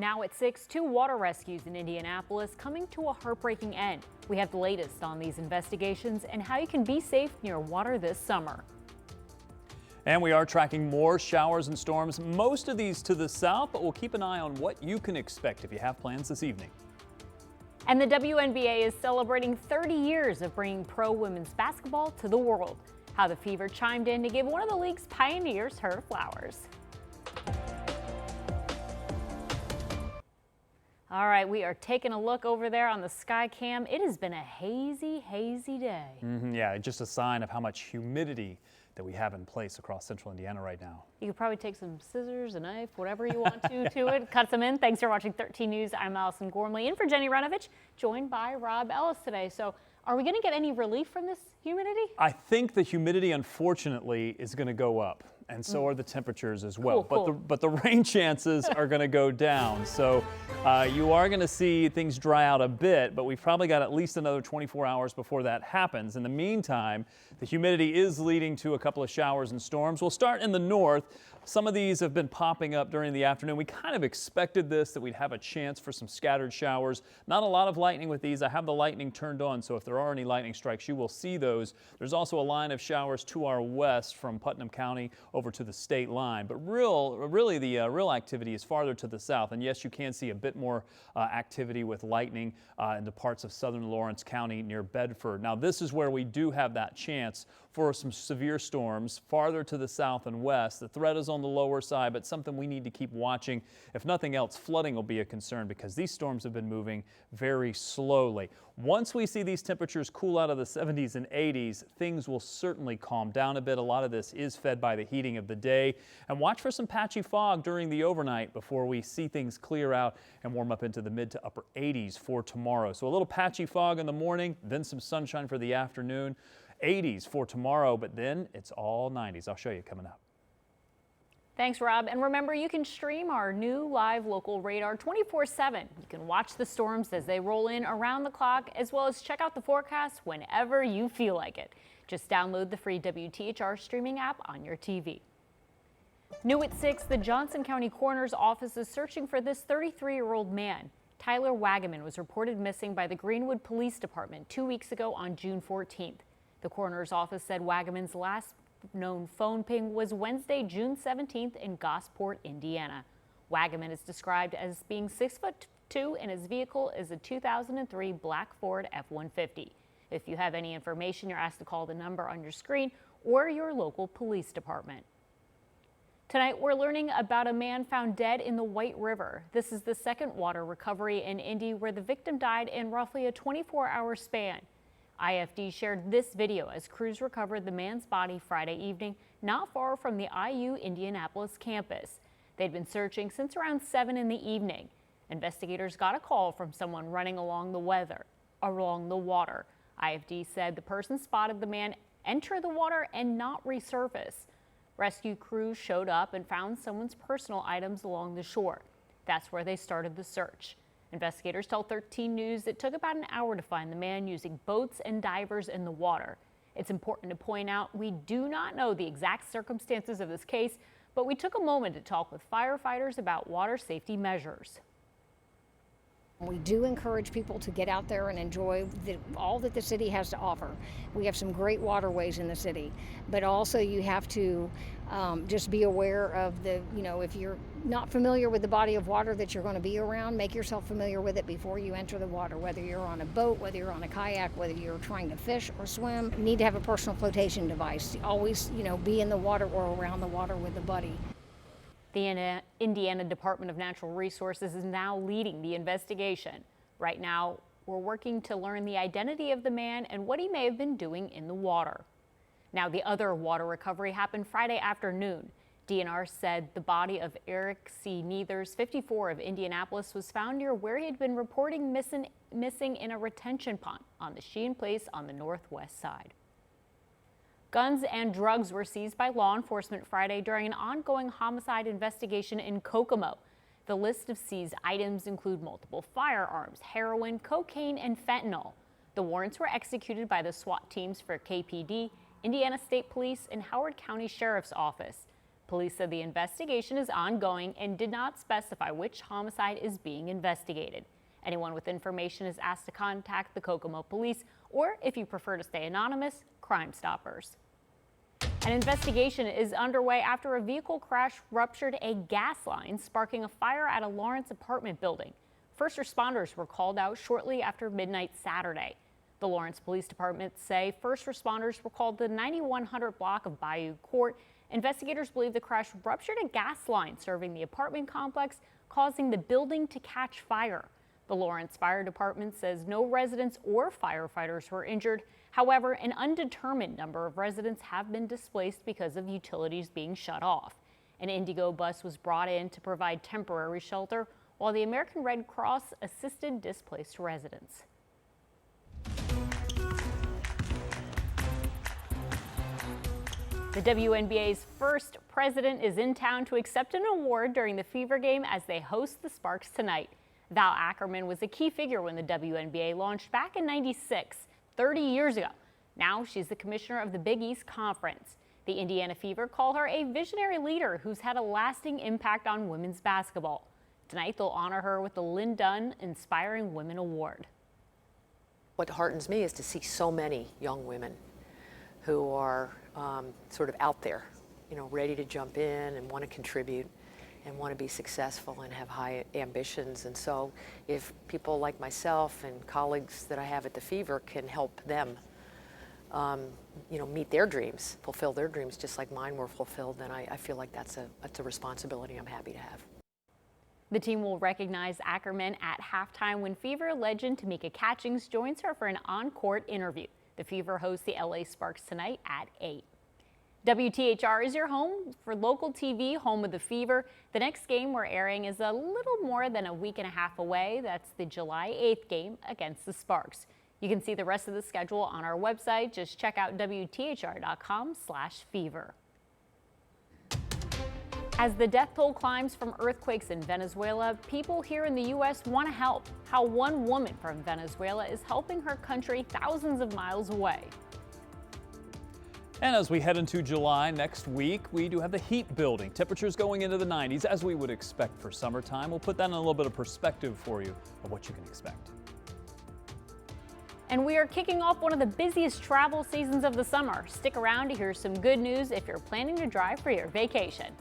Now at 6, 2 water rescues in Indianapolis coming to a heartbreaking end. We have the latest on these investigations and how you can be safe near water this summer. And we are tracking more showers and storms, most of these to the south, but we'll keep an eye on what you can expect if you have plans this evening. And the WNBA is celebrating 30 years of bringing pro women's basketball to the world. How the Fever chimed in to give one of the league's pioneers her flowers. All right, we are taking a look over there on the sky cam. It has been a hazy day. Yeah, just a sign of how much humidity that we have in place across central Indiana right now. You could probably take some scissors, a knife, whatever you want to it. Cut some in. Thanks for watching 13 News. I'm Allison Gormley in for Jenny Runovich, joined by Rob Ellis today. So are we going to get any relief from this humidity? I think the humidity, unfortunately, is going to go up, and so are the temperatures as well. Cool. But the rain chances are going to go down. So you are going to see things dry out a bit, but we've probably got at least another 24 hours before that happens. In the meantime, the humidity is leading to a couple of showers and storms. We'll start in the north. Some of these have been popping up during the afternoon. We kind of expected this, that we'd have a chance for some scattered showers. Not a lot of lightning with these. I have the lightning turned on, so if there are any lightning strikes, you will see those. There's also a line of showers to our west from Putnam County over to the state line. But really the real activity is farther to the south. And yes, you can see a bit more activity with lightning in the parts of southern Lawrence County near Bedford. Now, this is where we do have that chance for some severe storms farther to the south and west. The threat is on the lower side, but something we need to keep watching. If nothing else, flooding will be a concern because these storms have been moving very slowly. Once we see these temperatures cool out of the 70s and 80s, things will certainly calm down a bit. A lot of this is fed by the heating of the day. And watch for some patchy fog during the overnight before we see things clear out and warm up into the mid to upper 80s for tomorrow. So a little patchy fog in the morning, then some sunshine for the afternoon. 80s for tomorrow, but then it's all 90s. I'll show you coming up. Thanks, Rob. And remember, you can stream our new live local radar 24/7. You can watch the storms as they roll in around the clock, as well as check out the forecast whenever you feel like it. Just download the free WTHR streaming app on your TV. New at 6, the Johnson County Coroner's Office is searching for this 33-year-old man. Tyler Wagaman was reported missing by the Greenwood Police Department 2 weeks ago on June 14th. The coroner's office said Wagaman's last known phone ping was Wednesday, June 17th in Gosport, Indiana. Wagaman is described as being 6'2" and his vehicle is a 2003 black Ford F-150. If you have any information, you're asked to call the number on your screen or your local police department. Tonight, we're learning about a man found dead in the White River. This is the second water recovery in Indy where the victim died in roughly a 24-hour span. IFD shared this video as crews recovered the man's body Friday evening, not far from the IU Indianapolis campus. They'd been searching since around 7 in the evening. Investigators got a call from someone running along the water. IFD said the person spotted the man enter the water and not resurface. Rescue crews showed up and found someone's personal items along the shore. That's where they started the search. Investigators tell 13 News it took about an hour to find the man using boats and divers in the water. It's important to point out we do not know the exact circumstances of this case, but we took a moment to talk with firefighters about water safety measures. We do encourage people to get out there and enjoy all that the city has to offer. We have some great waterways in the city, but also you have to just be aware of if you're not familiar with the body of water that you're going to be around, make yourself familiar with it before you enter the water, whether you're on a boat, whether you're on a kayak, whether you're trying to fish or swim. You need to have a personal flotation device. Always, be in the water or around the water with a buddy. The Indiana Department of Natural Resources is now leading the investigation. Right now, we're working to learn the identity of the man and what he may have been doing in the water. Now, the other water recovery happened Friday afternoon. DNR said the body of Eric C. Neithers, 54, of Indianapolis, was found near where he had been reporting missing in a retention pond on the Sheehan Place on the northwest side. Guns and drugs were seized by law enforcement Friday during an ongoing homicide investigation in Kokomo. The list of seized items include multiple firearms, heroin, cocaine, and fentanyl. The warrants were executed by the SWAT teams for KPD, Indiana State Police, and Howard County Sheriff's Office. Police said the investigation is ongoing and did not specify which homicide is being investigated. Anyone with information is asked to contact the Kokomo police, or if you prefer to stay anonymous, Crime Stoppers. An investigation is underway after a vehicle crash ruptured a gas line, sparking a fire at a Lawrence apartment building. First responders were called out shortly after midnight Saturday. The Lawrence Police Department say first responders were called to the 9100 block of Bayou Court. Investigators believe the crash ruptured a gas line serving the apartment complex, causing the building to catch fire. The Lawrence Fire Department says no residents or firefighters were injured. However, an undetermined number of residents have been displaced because of utilities being shut off. An Indigo bus was brought in to provide temporary shelter, while the American Red Cross assisted displaced residents. The WNBA's first president is in town to accept an award during the Fever game as they host the Sparks tonight. Val Ackerman was a key figure when the WNBA launched back in '96, 30 years ago. Now she's the commissioner of the Big East Conference. The Indiana Fever call her a visionary leader who's had a lasting impact on women's basketball. Tonight they'll honor her with the Lynn Dunn Inspiring Women Award. What heartens me is to see so many young women who are sort of out there, ready to jump in and want to contribute and want to be successful and have high ambitions. And so if people like myself and colleagues that I have at the Fever can help them, meet their dreams, fulfill their dreams just like mine were fulfilled, then I feel like that's a responsibility I'm happy to have. The team will recognize Ackerman at halftime when Fever legend Tamika Catchings joins her for an on-court interview. The Fever hosts the LA Sparks tonight at 8. WTHR is your home for local TV, home of the Fever. The next game we're airing is a little more than a week and a half away. That's the July 8th game against the Sparks. You can see the rest of the schedule on our website. Just check out WTHR.com/fever. As the death toll climbs from earthquakes in Venezuela, people here in the U.S. want to help. How one woman from Venezuela is helping her country thousands of miles away. And as we head into July next week, we do have the heat building. Temperatures going into the 90s, as we would expect for summertime. We'll put that in a little bit of perspective for you of what you can expect. And we are kicking off one of the busiest travel seasons of the summer. Stick around to hear some good news if you're planning to drive for your vacation.